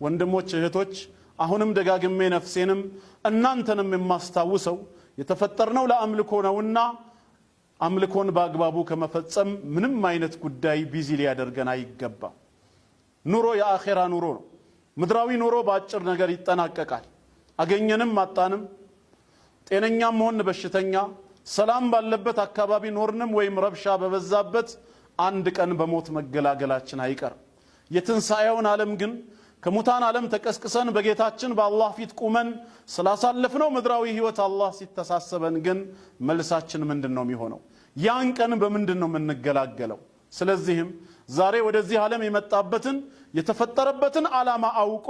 ወንድሞች እህቶች አሁንም ደጋግሜ ነፍሴንም እናንተንም የማስታውሰው የተፈጠርነው ለአምልኮ ነውና አምልኮን በአግባቡ ከመፈጸም ምንም አይነት ጉዳይ ቢዚ ሊያደርገን አይገባም። ኑሮ የአኺራ ኑሮ ነው። ምድራዊ ኑሮ በአጭር ነገር ይጠናቀቃል። አገኘንም አጣንም፣ ጤነኛም ሆን በሽተኛ፣ ሰላም ባለበት አካባቢ ኖርንም ወይም ረብሻ በበዛበት አንድ ቀን በሞት መገላገላችን አይቀርም። የትንሣኤውን ዓለም ግን ከሙታን ዓለም ተቀስቅሰን በጌታችን በአላህ ፊት ቁመን ስላሳለፍነው ምድራዊ ህይወት አላህ ሲተሳሰበን ግን መልሳችን ምንድነው የሚሆነው? ያን ቀን በምንድነው የምንገላገለው? ስለዚህም ዛሬ ወደዚህ ዓለም የመጣበትን የተፈጠረበትን ዓላማ አውቆ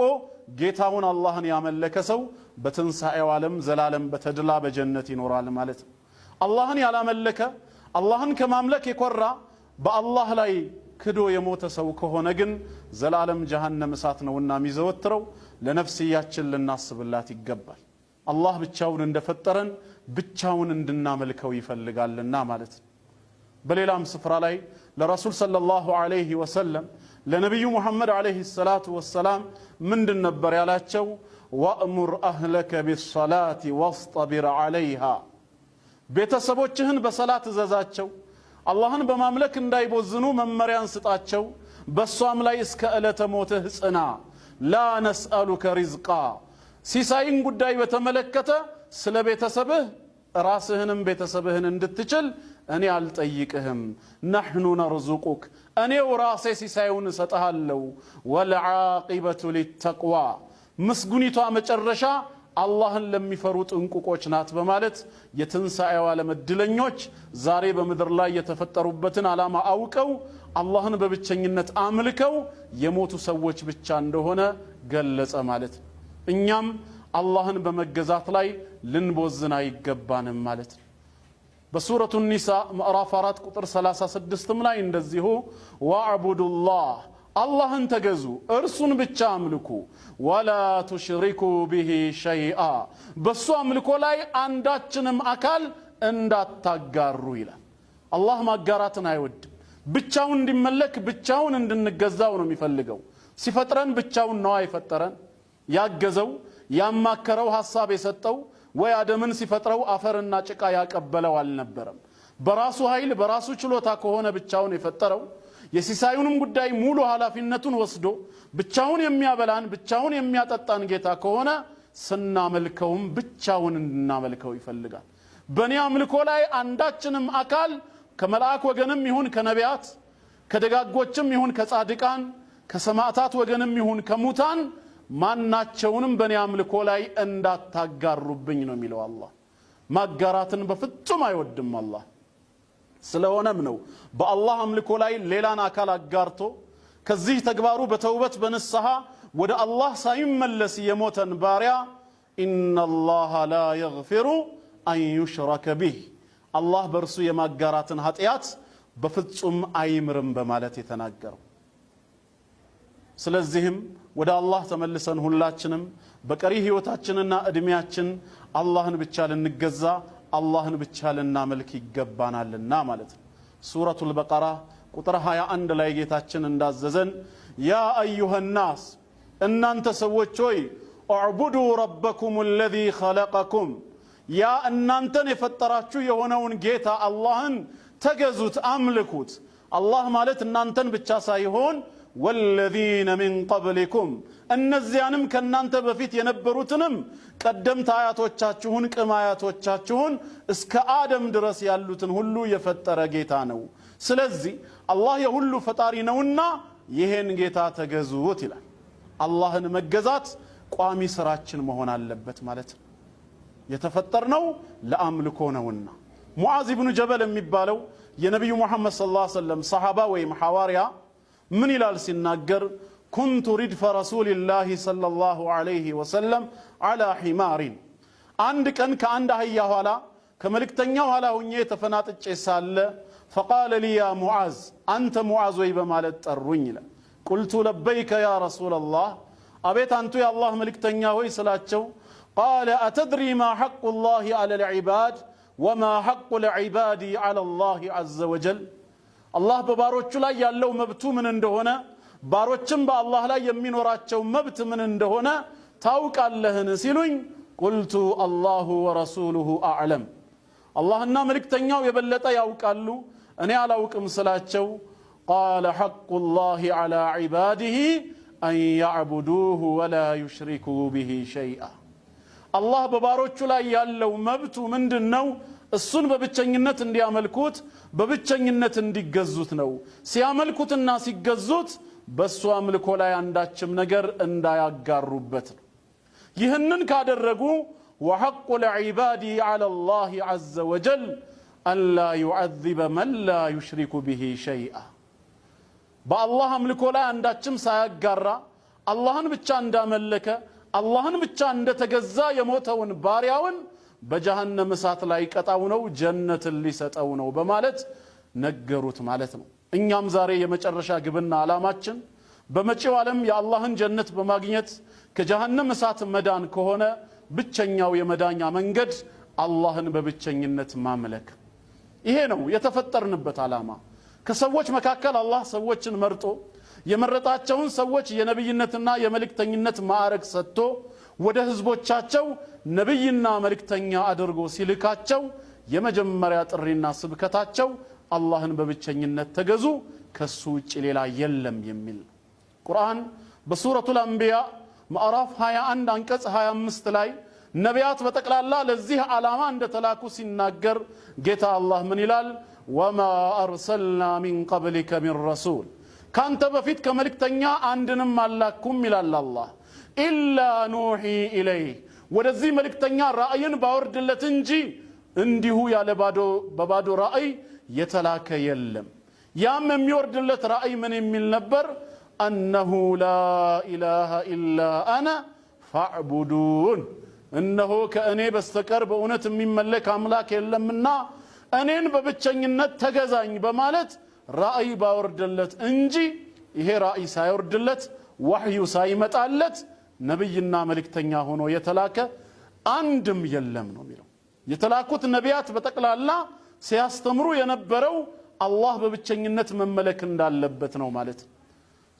ጌታውን አላህን ያመለከ ሰው በትንሣኤው ዓለም ዘላለም በተድላ በጀነት ይኖራል ማለት ነው። አላህን ያላመለከ አላህን ከማምለክ የኮራ በአላህ ላይ ክዶ የሞተ ሰው ከሆነ ግን ዘላለም ጀሃነም እሳት ነውና የሚዘወትረው ለነፍስያችን ልናስብላት ይገባል። አላህ ብቻውን እንደፈጠረን ብቻውን እንድናመልከው ይፈልጋልና ማለት ነው። በሌላም ስፍራ ላይ ለረሱል ሰለላሁ ዐለይሂ ወሰለም ለነብዩ ሙሐመድ ዐለይሂ ሰላቱ ወሰላም ምንድን ነበር ያላቸው? ወእሙር አህለከ ቢሰላቲ ወስጠቢር ዐለይሃ፣ ቤተሰቦችህን በሰላት እዘዛቸው፣ አላህን በማምለክ እንዳይቦዝኑ መመሪያን ስጣቸው፣ በሷም ላይ እስከ ዕለተ ሞትህ ጽና። ላ ነስአሉከ ሪዝቃ፣ ሲሳይን ጉዳይ በተመለከተ ስለ ቤተሰብህ ራስህንም ቤተሰብህን እንድትችል እኔ አልጠይቅህም። ነሕኑ ነርዙቁክ፣ እኔው ራሴ ሲሳዩን እሰጥሃለሁ። ወልዓቂበቱ ሊተቅዋ፣ ምስጉኒቷ መጨረሻ አላህን ለሚፈሩ ጥንቁቆች ናት በማለት የትንሣኤው ዓለም ዕድለኞች ዛሬ በምድር ላይ የተፈጠሩበትን ዓላማ አውቀው አላህን በብቸኝነት አምልከው የሞቱ ሰዎች ብቻ እንደሆነ ገለጸ ማለት ነው። እኛም አላህን በመገዛት ላይ ልንቦዝን አይገባንም ማለት ነው። በሱረቱ ኒሳ ምዕራፍ 4 ቁጥር 36 ላይ እንደዚሁ ወዕቡዱላህ፣ አላህን ተገዙ እርሱን ብቻ አምልኩ፣ ወላ ቱሽሪኩ ቢሂ ሸይአ፣ በሱ አምልኮ ላይ አንዳችንም አካል እንዳታጋሩ ይላል። አላህ ማጋራትን አይወድም። ብቻውን እንዲመለክ ብቻውን እንድንገዛው ነው የሚፈልገው። ሲፈጥረን ብቻውን ነው አይፈጠረን። ያገዘው ያማከረው ሐሳብ የሰጠው ወይ አደምን ሲፈጥረው አፈርና ጭቃ ያቀበለው አልነበረም። በራሱ ኃይል በራሱ ችሎታ ከሆነ ብቻውን የፈጠረው የሲሳዩንም ጉዳይ ሙሉ ኃላፊነቱን ወስዶ ብቻውን የሚያበላን ብቻውን የሚያጠጣን ጌታ ከሆነ ስናመልከውም ብቻውን እንድናመልከው ይፈልጋል። በእኔ አምልኮ ላይ አንዳችንም አካል ከመላእክ ወገንም ይሁን ከነቢያት ከደጋጎችም ይሁን ከጻድቃን ከሰማዕታት ወገንም ይሁን ከሙታን ማናቸውንም በእኔ አምልኮ ላይ እንዳታጋሩብኝ ነው የሚለው አላህ። ማጋራትን በፍጹም አይወድም አላህ። ስለሆነም ነው በአላህ አምልኮ ላይ ሌላን አካል አጋርቶ ከዚህ ተግባሩ በተውበት በንስሐ ወደ አላህ ሳይመለስ የሞተን ባሪያ ኢነላህ ላ የግፊሩ አን ዩሽረከ ቢህ፣ አላህ በእርሱ የማጋራትን ኃጢአት በፍጹም አይምርም በማለት የተናገረው። ስለዚህም ወደ አላህ ተመልሰን ሁላችንም በቀሪ ህይወታችንና እድሜያችን አላህን ብቻ ልንገዛ አላህን ብቻ ልናመልክ ይገባናልና ማለት ነው። ሱረቱል በቀራ ቁጥር 21 ላይ ጌታችን እንዳዘዘን ያ አዩሃ ናስ፣ እናንተ ሰዎች ሆይ እዕቡዱ ረበኩም አለዚ ኸለቀኩም፣ ያ እናንተን የፈጠራችሁ የሆነውን ጌታ አላህን ተገዙት አምልኩት። አላህ ማለት እናንተን ብቻ ሳይሆን ወለዚነ ሚን ቀብሊኩም፣ እነዚያንም ከናንተ በፊት የነበሩትንም ቀደምት አያቶቻችሁን ቅም አያቶቻችሁን እስከ አደም ድረስ ያሉትን ሁሉ የፈጠረ ጌታ ነው። ስለዚህ አላህ የሁሉ ፈጣሪ ነውና ይሄን ጌታ ተገዙት ይላል። አላህን መገዛት ቋሚ ስራችን መሆን አለበት ማለት ነው። የተፈጠርነው ለአምልኮ ነውና። ሙዓዝ ኢብኑ ጀበል የሚባለው የነብዩ መሐመድ ሰለላሁ ዐለይሂ ወሰለም ሰሃባ ወይም ሐዋርያ ምን ይላል ሲናገር ኩንቱ ሪድፈ ረሱልላህ ሰለላሁ ዐለይሂ ወሰለም ዐላ ሒማሪን፣ አንድ ቀን ከአንድ አህያ ኋላ ከመልእክተኛው ኋላ ሁኜ ተፈናጥጬ ሳለ ፈቃለ ሊ ያ ሙዓዝ፣ አንተ ሙዓዝ ወይ በማለት ጠሩኝ ይላል። ቁልቱ ለበይከ ያ ረሱለላህ፣ አቤት አንቱ የአላህ መልእክተኛ ሆይ ስላቸው ቃለ አተድሪ ማ ሐቁ ላህ ዐለ ልዕባድ ወማ ሐቁ ልዕባድ ዐለ ላህ ዐዘ ወጀል፣ አላህ በባሮቹ ላይ ያለው መብቱ ምን እንደሆነ ባሮችም በአላህ ላይ የሚኖራቸው መብት ምን እንደሆነ ታውቃለህን ሲሉኝ ቁልቱ አላሁ ወረሱሉሁ አዕለም አላህና መልእክተኛው የበለጠ ያውቃሉ እኔ አላውቅም ስላቸው ቃለ ሐቁላሂ ዐላ ዒባዲሂ አን ያዕቡዱሁ ወላ ዩሽሪኩ ቢሂ ሸይአ አላህ በባሮቹ ላይ ያለው መብቱ ምንድነው እሱን በብቸኝነት እንዲያመልኩት በብቸኝነት እንዲገዙት ነው ሲያመልኩትና ሲገዙት በሱ አምልኮ ላይ አንዳችም ነገር እንዳያጋሩበት ነው ይህንን ካደረጉ وحق العباد على الله عز وجل أن لا يعذب من لا يشرك به شيئا بالله أملكه لا عندكم سيقرأ اللهن بتشان داملك اللهن بتشان دتجزا يموتون باريون بجهنم سات لايك أتاونو جنة اللي ستاونو بمالت نجروت مالتنا إن يوم زاري يمشرشا قبلنا على ماتشن بمشي عالم يا اللهن جنة بماجنيت كجهنم سات مدان كهونا ብቸኛው የመዳኛ መንገድ አላህን በብቸኝነት ማምለክ ይሄ ነው የተፈጠርንበት ዓላማ ከሰዎች መካከል አላህ ሰዎችን መርጦ የመረጣቸውን ሰዎች የነብይነትና የመልእክተኝነት ማዕረግ ሰጥቶ ወደ ህዝቦቻቸው ነብይና መልእክተኛ አድርጎ ሲልካቸው የመጀመሪያ ጥሪና ስብከታቸው አላህን በብቸኝነት ተገዙ ከሱ ውጭ ሌላ የለም የሚል ቁርአን በሱረቱል አንቢያ ማዕራፍ 21 አንቀጽ 25 ላይ ነቢያት በተቀላላ ለዚህ ዓላማ እንደተላኩ ሲናገር ጌታ አላህ ምን ይላል ወማ አርሰልና ሚን ቀብሊከ ሚን ረሱል ካንተ በፊት ከመልእክተኛ አንድንም አላኩም ይላል አላህ ኢላ ኑሂ ኢለይህ ወደዚህ መልእክተኛ ራእይን ባወርድለት እንጂ እንዲሁ ያለ በባዶ ራእይ የተላከ የለም ያም የሚወርድለት ራእይ ምን የሚል ነበር أنه لا إله إلا أنا فاعبدون إنه كأني بستكر بأونة من ملك أملاك إلا منا أنين ببتشنينت تجزاني بمالت رأي باوردلت إنجي إيه رأي سايوردلت وحي سايمت علت نبينا ملك تنياهون ويتلاك عندم يلم نميرو يتلاكوت النبيات بتقل الله سيستمروا ينبروا الله ببتشنينت من ملك ندال لبتنا ومالت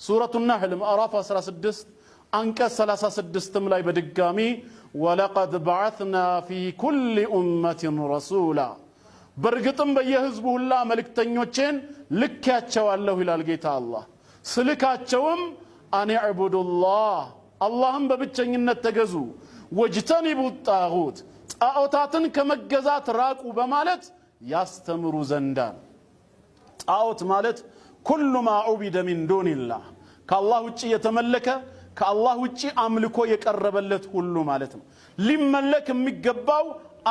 سورة النحل مأراف 16 أنكس 36 ملاي بدقامي ولقد بعثنا في كل أمة رسولا برقتم بيهزبه الله ملك تنيوچين لكاتشو الله إلى القيتا الله سلكاتشوهم أن يعبدوا الله اللهم ببتشنين التقزو واجتنبوا الطاغوت طاغوتاتن كمجزات راقوا بمالت يستمروا زندان طاغوت مالت كل ما عبد من دون الله كالله وجي يتملك كالله وجي أملكو يقربلت كل مالتهم لملك ميقباو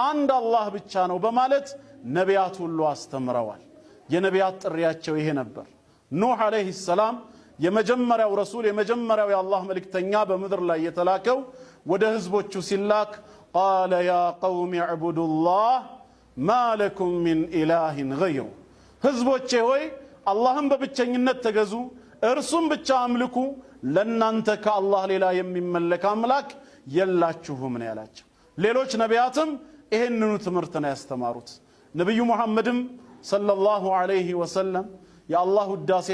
عند الله ብቻ ነው በማለት ነቢያት ሁሉ አስተምረዋል የነቢያት ጥሪያቸው ይሄ ነበር ኑህ አለይሂ ሰላም የመጀመሪያው ረሱል የመጀመሪያው የአላህ መልእክተኛ በመድር ላይ የተላከው ወደ ህዝቦቹ ሲላክ قال يا قوم اعبدوا الله ما لكم من اله غيره ህዝቦቼ ሆይ አላህን በብቸኝነት ተገዙ እርሱም ብቻ አምልኩ ለናንተ ከአላህ ሌላ የሚመለክ አምላክ የላችሁም ነው ያላቸው ሌሎች ነቢያትም ይሄንኑ ትምህርት ነው ያስተማሩት ነብዩ መሐመድም ሰለላሁ ዐለይሂ ወሰለም የአላህ ውዳሴ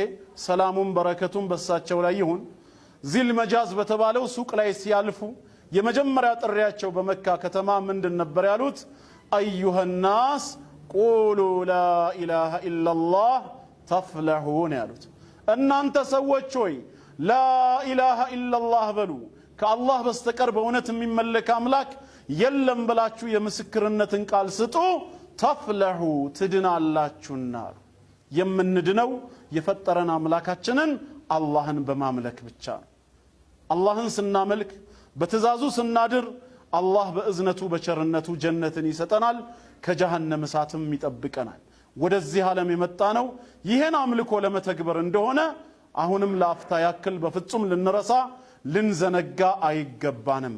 ሰላሙን በረከቱን በሳቸው ላይ ይሁን ዚል መጃዝ በተባለው ሱቅ ላይ ሲያልፉ የመጀመሪያ ጥሪያቸው በመካ ከተማ ምንድን ነበር ያሉት አዩሃ الناس قولوا لا اله الا الله تفلحون ያሉት እናንተ ሰዎች ሆይ لا اله الا الله በሉ ከአላህ በስተቀር በእውነት የሚመለክ አምላክ የለም ብላችሁ የምስክርነትን ቃል ስጡ ተፍለሑ ትድናላችሁና የምንድነው የፈጠረን አምላካችንን አላህን በማምለክ ብቻ ነው አላህን ስናመልክ በትእዛዙ ስናድር አላህ በእዝነቱ በቸርነቱ ጀነትን ይሰጠናል ከጀሃነም እሳትም ይጠብቀናል ወደዚህ ዓለም የመጣ ነው ይሄን አምልኮ ለመተግበር እንደሆነ አሁንም ለአፍታ ያክል በፍጹም ልንረሳ ልንዘነጋ አይገባንም